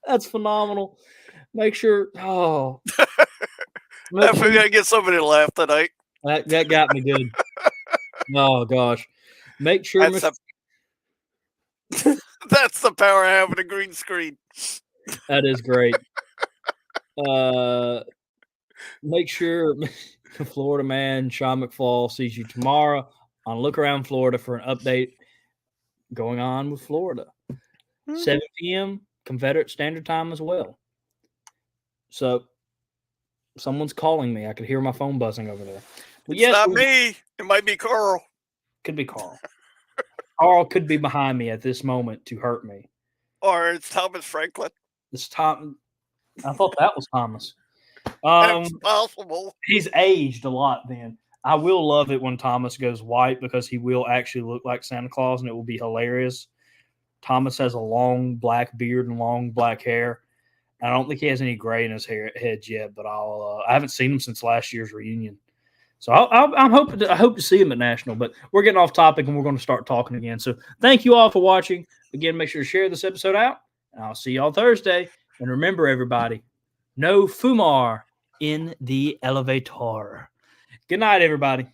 That's phenomenal. Make sure. Oh, We're gonna get somebody to laugh tonight. That got me good. Oh gosh. Make sure. That's the power of having a green screen. That is great. Make sure the Florida Man, Sean McFall, sees you tomorrow on Look Around Florida for an update going on with Florida. 7 p.m. Confederate Standard Time as well. So someone's calling me. I could hear my phone buzzing over there. But it's not me. It might be Carl. Could be Carl. Carl could be behind me at this moment to hurt me. Or it's Thomas Franklin. It's Tom. I thought that was Thomas. That's possible. He's aged a lot then. I will love it when Thomas goes white because he will actually look like Santa Claus and it will be hilarious. Thomas has a long black beard and long black hair. I don't think he has any gray in his head yet, but I haven't seen him since last year's reunion. So I hope to see him at National, but we're getting off topic and we're going to start talking again. So thank you all for watching. Again, make sure to share this episode out. And I'll see y'all Thursday. And remember, everybody, no fumar in the elevator. Good night, everybody.